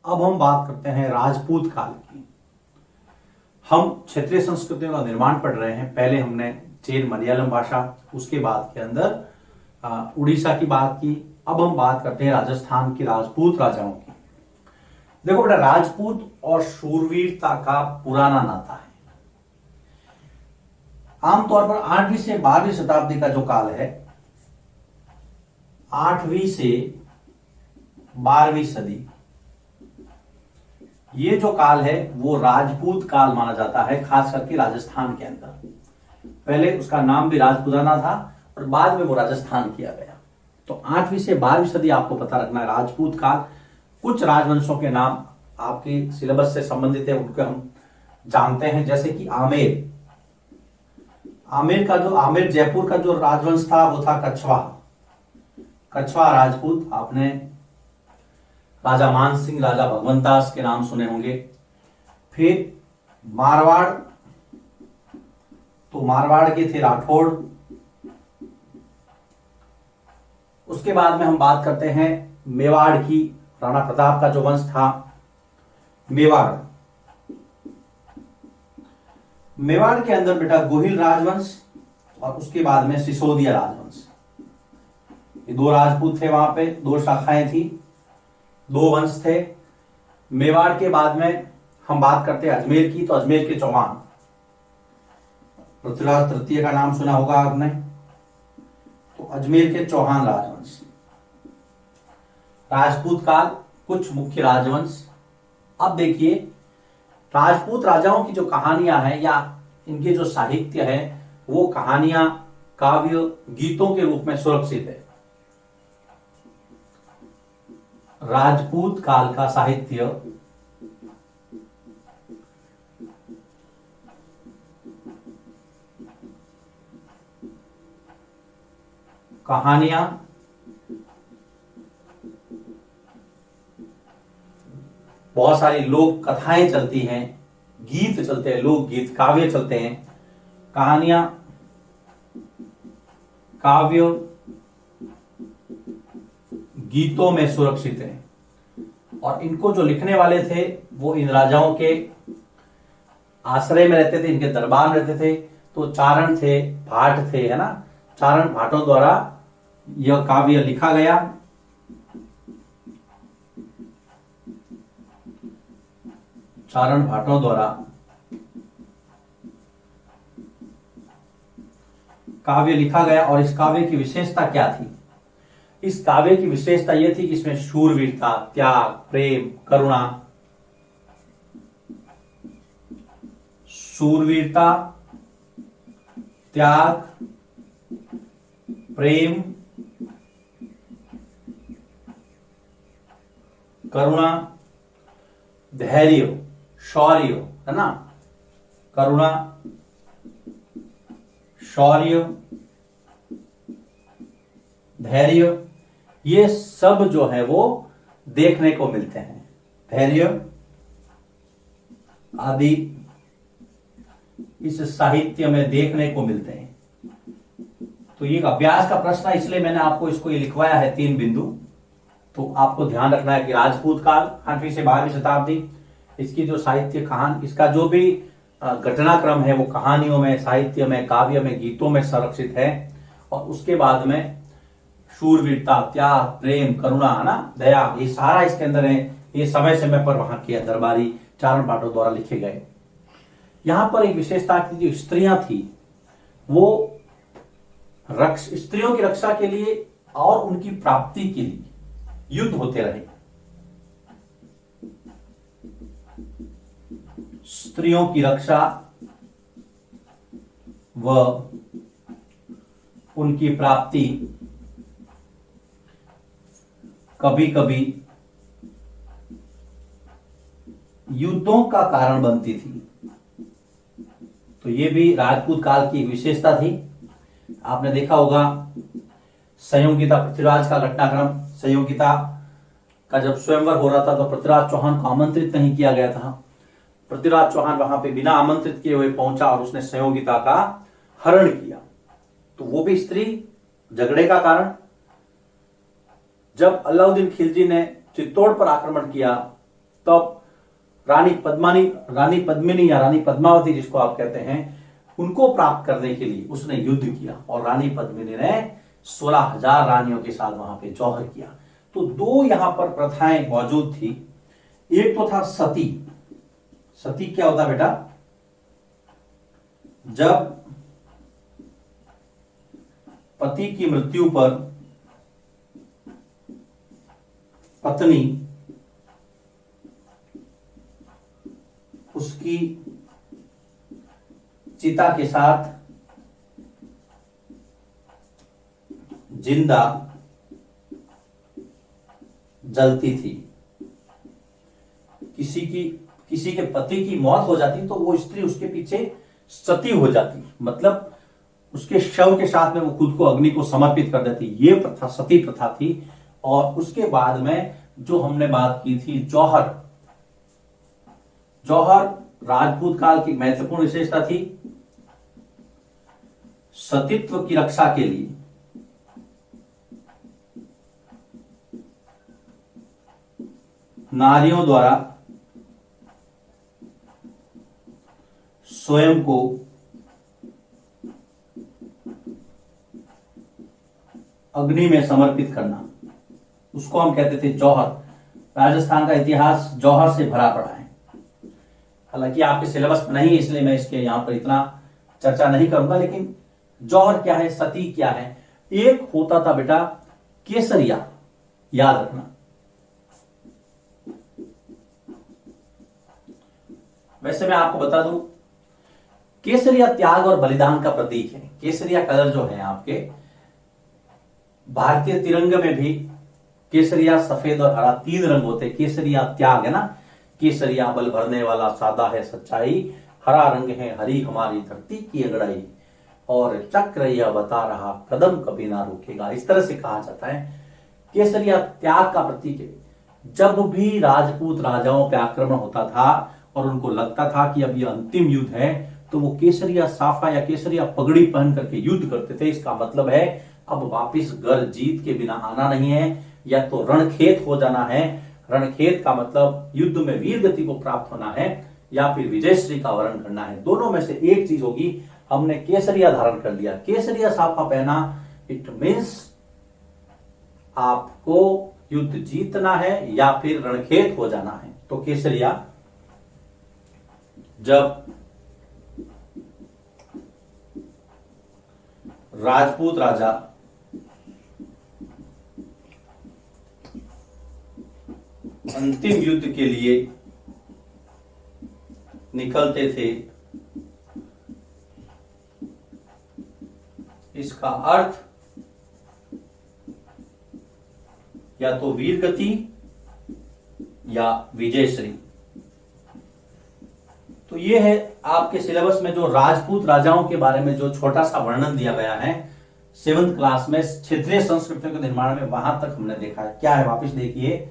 अब हम बात करते हैं राजपूत काल की। हम क्षेत्रीय संस्कृतियों का निर्माण पढ़ रहे हैं। पहले हमने चेर मलयालम भाषा, उसके बाद के अंदर उड़ीसा की बात की। अब हम बात करते हैं राजस्थान की राजपूत राजाओं की। देखो बेटा, राजपूत और शूरवीरता का पुराना नाता है। आमतौर पर 8वीं से 12वीं शताब्दी का जो काल है, 8वीं से 12वीं सदी, ये जो काल है वो राजपूत काल माना जाता है, खास करके राजस्थान के अंदर। पहले उसका नाम भी राजपूताना था और बाद में वो राजस्थान किया गया। तो 8वीं से 12वीं सदी आपको पता रखना है, राजपूत काल। कुछ राजवंशों के नाम आपके सिलेबस से संबंधित है, उनको हम जानते हैं, जैसे कि आमेर। आमेर जयपुर का जो राजवंश था वो था कछवा राजपूत। आपने राजा मान सिंह, राजा भगवंतास के नाम सुने होंगे। फिर मारवाड़, तो मारवाड़ के थे राठौड़। उसके बाद में हम बात करते हैं मेवाड़ की। राणा प्रताप का जो वंश था मेवाड़ के अंदर बेटा गोहिल राजवंश और उसके बाद में सिसोदिया राजवंश। ये दो राजपूत थे, वहां पे दो शाखाएं थी, दो वंश थे। मेवाड़ के बाद में हम बात करते हैं अजमेर की। तो अजमेर के चौहान, पृथ्वीराज तृतीय का नाम सुना होगा आपने। तो अजमेर के चौहान राजवंश। राजपूत काल, कुछ मुख्य राजवंश। अब देखिए, राजपूत राजाओं की जो कहानियां हैं या इनके जो साहित्य है, वो कहानियां काव्य गीतों के रूप में सुरक्षित है। राजपूत काल का साहित्य कहानियां बहुत सारी लोक कथाएं चलती हैं, गीत चलते हैं, लोकगीत, काव्य चलते हैं। कहानियां, काव्य गीतों में सुरक्षित है। और इनको जो लिखने वाले थे वो इन राजाओं के आश्रय में रहते थे, इनके दरबार में रहते थे। तो चारण थे, भाट थे, है ना। चारण भाटों द्वारा यह काव्य लिखा गया। चारण भाटों द्वारा काव्य लिखा गया। और इस काव्य की विशेषता क्या थी? इस काव्य की विशेषता यह थी कि इसमें शूरवीरता, त्याग, प्रेम, करुणा, शूरवीरता, त्याग, प्रेम, करुणा, धैर्य, शौर्य, है ना। करुणा, शौर्य, धैर्य, ये सब जो है वो देखने को मिलते हैं। धैर्य आदि इस साहित्य में देखने को मिलते हैं। तो ये अभ्यास का प्रश्न है, इसलिए मैंने आपको इसको ये लिखवाया है 3 बिंदु। तो आपको ध्यान रखना है कि राजपूत काल 8वीं से 12वीं शताब्दी, इसकी जो साहित्य कहानी, इसका जो भी घटनाक्रम है वो कहानियों में, साहित्य में, काव्य में, गीतों में संरक्षित है। और उसके बाद में शूरवीरता, त्याग, प्रेम, करुणा, है ना, दया, ये सारा इसके अंदर है। ये समय समय पर वहां के दरबारी चारण भाटों द्वारा लिखे गए। यहां पर एक विशेषता की, जो स्त्रियां थी वो स्त्रियों की रक्षा के लिए और उनकी प्राप्ति के लिए युद्ध होते रहे। स्त्रियों की रक्षा व उनकी प्राप्ति कभी कभी युद्धों का कारण बनती थी। तो ये भी राजपूत काल की विशेषता थी। आपने देखा होगा संयोगिता, पृथ्वीराज का घटनाक्रम, संयोगिता का जब स्वयंवर हो रहा था तो पृथ्वीराज चौहान को आमंत्रित नहीं किया गया था। पृथ्वीराज चौहान वहां पे बिना आमंत्रित किए हुए पहुंचा और उसने संयोगिता का हरण किया। तो वो भी स्त्री, झगड़े का कारण। जब अलाउद्दीन खिलजी ने चित्तौड़ पर आक्रमण किया तब रानी पद्मिनी या रानी पद्मावती जिसको आप कहते हैं, उनको प्राप्त करने के लिए उसने युद्ध किया और रानी पद्मिनी ने 16,000 रानियों के साथ वहां पे जौहर किया। तो दो यहां पर प्रथाएं मौजूद थी। एक तो था सती। सती क्या होता बेटा? जब पति की मृत्यु पर पत्नी उसकी चिता के साथ जिंदा जलती थी। किसी के पति की मौत हो जाती तो वो स्त्री उसके पीछे सती हो जाती, मतलब उसके शव के साथ में वो खुद को अग्नि को समर्पित कर देती। ये प्रथा सती प्रथा थी। और उसके बाद में जो हमने बात की थी जौहर, जौहर राजपूत काल की महत्वपूर्ण विशेषता थी। सतीत्व की रक्षा के लिए नारियों द्वारा स्वयं को अग्नि में समर्पित करना, उसको हम कहते थे जौहर। राजस्थान का इतिहास जौहर से भरा पड़ा है। हालांकि आपके सिलेबस में नहीं है इसलिए मैं इसके यहां पर इतना चर्चा नहीं करूंगा, लेकिन जौहर क्या है, सती क्या है। एक होता था बेटा केसरिया, याद रखना। वैसे मैं आपको बता दूं, केसरिया त्याग और बलिदान का प्रतीक है। केसरिया कलर जो है आपके भारतीय तिरंगे में भी केसरिया, सफेद और हरा 3 रंग होते हैं। केसरिया त्याग है ना, केसरिया बल भरने वाला सादा है सच्चाई, हरा रंग है हरी हमारी धरती की अंगड़ाई, और चक्र यह बता रहा कदम कभी ना रुकेगा। इस तरह से कहा जाता है। केसरिया त्याग का प्रतीक है। जब भी राजपूत राजाओं पे आक्रमण होता था और उनको लगता था कि अब यह अंतिम युद्ध है, तो वो केसरिया साफा या केसरिया पगड़ी पहन करके युद्ध करते थे। इसका मतलब है अब वापिस घर जीत के बिना आना नहीं है, या तो रणखेत हो जाना है। रणखेत का मतलब युद्ध में वीर गति को प्राप्त होना है, या फिर विजयश्री का वर्ण करना है। दोनों में से एक चीज होगी। हमने केसरिया धारण कर लिया, केसरिया साफा पहना, इट मीन्स आपको युद्ध जीतना है या फिर रणखेत हो जाना है। तो केसरिया, जब राजपूत राजा अंतिम युद्ध के लिए निकलते थे, इसका अर्थ या तो वीर गति या विजयश्री। तो ये है आपके सिलेबस में जो राजपूत राजाओं के बारे में जो छोटा सा वर्णन दिया गया है 7th क्लास में क्षेत्रीय संस्कृतियों के निर्माण में, वहां तक हमने देखा है। क्या है वापस देखिए,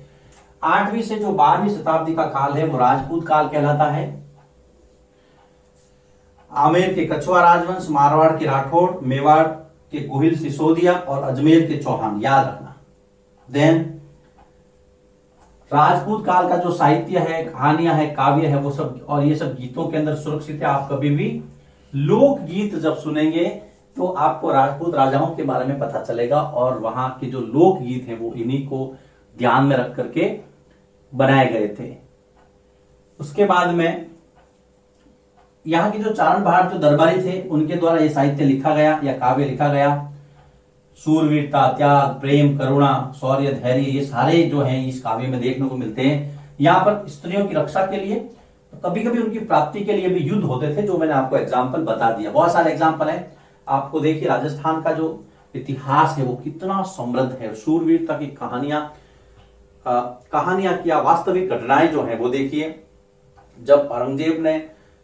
8वीं से जो 12वीं शताब्दी का काल है वो राजपूत काल कहलाता है। आमेर के कछुआ राजवंश, मारवाड़ के राठौड़, मेवाड़ के गोहिल सिसोदिया और अजमेर के चौहान, याद रखना। देन राजपूत काल का जो साहित्य है, कहानियां है, काव्य है, वो सब, और ये सब गीतों के अंदर सुरक्षित है। आप कभी भी लोकगीत जब सुनेंगे तो आपको राजपूत राजाओं के बारे में पता चलेगा, और वहां के जो लोकगीत हैं वो इन्हीं को ध्यान में रख करके बनाए गए थे। उसके बाद में यहाँ की जो चारण भारत जो दरबारी थे उनके द्वारा ये साहित्य लिखा गया या काव्य लिखा गया। सूरवीरता, त्याग, प्रेम, करुणा, शौर्य, धैर्य, ये सारे जो हैं इस काव्य में देखने को मिलते हैं। यहाँ पर स्त्रियों की रक्षा के लिए, कभी कभी उनकी प्राप्ति के लिए भी युद्ध होते थे, जो मैंने आपको एग्जाम्पल बता दिया। बहुत सारे एग्जाम्पल है। आपको देखिए राजस्थान का जो इतिहास है वो कितना समृद्ध है। सूरवीरता की कहानियां क्या वास्तविक घटनाएं जो है वो देखिए। जब औरंगजेब ने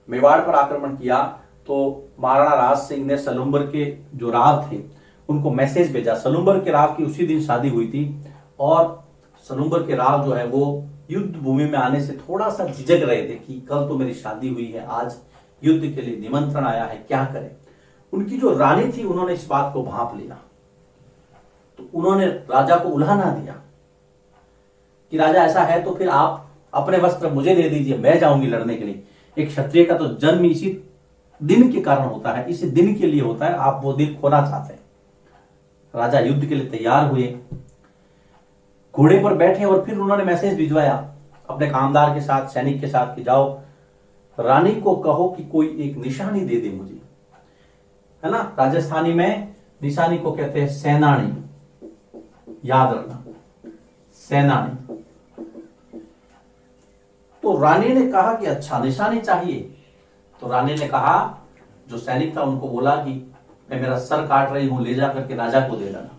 मेवाड़ पर आक्रमण किया तो महाराणा राज सिंह ने सलुम्बर के जो राव थे उनको मैसेज भेजा। सलुम्बर के राव की उसी दिन शादी हुई थी, और सलुम्बर के राव जो है वो युद्ध भूमि में आने से थोड़ा सा झिझक रहे थे कि कल तो मेरी शादी हुई है, आज युद्ध के लिए निमंत्रण आया है, क्या करें। उनकी जो रानी थी उन्होंने इस बात को भांप लिया, तो उन्होंने राजा को उल्हाना दिया कि राजा ऐसा है तो फिर आप अपने वस्त्र मुझे दे दीजिए, मैं जाऊंगी लड़ने के लिए। एक क्षत्रिय का तो जन्म इसी दिन के कारण होता है, इसी दिन के लिए होता है, आप वो दिन खोना चाहते हैं। राजा युद्ध के लिए तैयार हुए, घोड़े पर बैठे और फिर उन्होंने मैसेज भिजवाया अपने कामदार के साथ, सैनिक के साथ कि जाओ रानी को कहो कि कोई एक निशानी दे दे मुझे, है ना। राजस्थानी में निशानी को कहते हैं सेनानी, याद रखना, सेनानी। तो रानी ने कहा कि अच्छा निशानी चाहिए। तो रानी ने कहा, जो सैनिक था उनको बोला कि मैं मेरा सर काट रही हूं, ले जा करके राजा को दे देना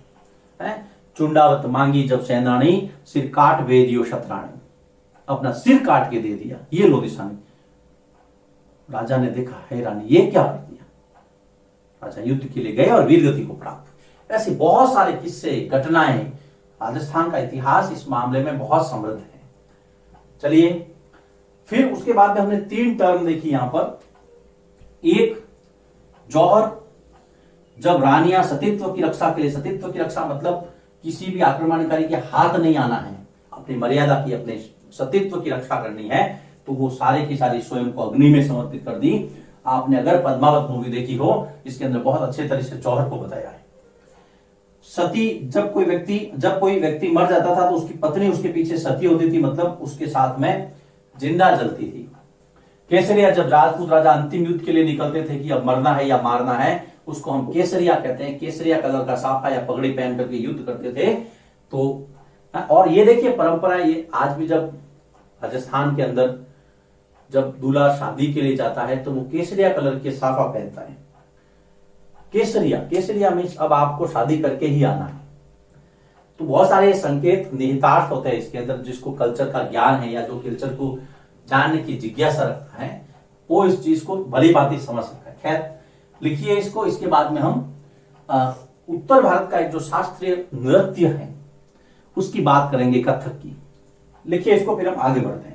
है। चुंडावत मांगी जब सेनानी, सिर काट भेदियो शतरानी, अपना सिर काट के दे दिया, ये लो निशानी। राजा ने देखा, है रानी ये क्या कर दिया। राजा युद्ध के लिए गए और वीरगति को प्राप्त। ऐसे बहुत सारे किस्से, घटनाएं, राजस्थान का इतिहास इस मामले में बहुत समृद्ध है। चलिए, फिर उसके बाद में हमने 3 टर्म देखी यहां पर। एक, जौहर, जब रानियां सतीत्व की रक्षा के लिए, सतीत्व की रक्षा मतलब किसी भी आक्रमणकारी के हाथ नहीं आना है, अपनी मर्यादा की, अपने सतीत्व की रक्षा करनी है, तो वो सारे की सारी स्वयं को अग्नि में समर्पित कर दी। आपने अगर पद्मावत मूवी देखी हो, इसके अंदर बहुत अच्छे तरह से जौहर को बताया है। सती, जब कोई व्यक्ति मर जाता था तो उसकी पत्नी उसके पीछे सती होती थी, मतलब उसके साथ में जिंदा जलती थी। केसरिया, जब राजपूत राजा अंतिम युद्ध के लिए निकलते थे कि अब मरना है या मारना है, उसको हम केसरिया कहते हैं। केसरिया कलर का साफा या पगड़ी पहन करके युद्ध करते थे। तो और ये देखिए परंपरा, ये आज भी जब राजस्थान के अंदर जब दूल्हा शादी के लिए जाता है तो वो केसरिया कलर के साफा पहनता है। केसरिया मीन्स अब आपको शादी करके ही आना है। तो बहुत सारे संकेत, निहितार्थ होते हैं इसके अंदर, जिसको कल्चर का ज्ञान है या जो कल्चर को जानने की जिज्ञासा रखता है, वो इस चीज को भली भांति समझ सकता है। खैर, लिखिए इसको। इसके बाद में हम उत्तर भारत का एक जो शास्त्रीय नृत्य है उसकी बात करेंगे, कथक की। लिखिए इसको, फिर हम आगे बढ़ते हैं।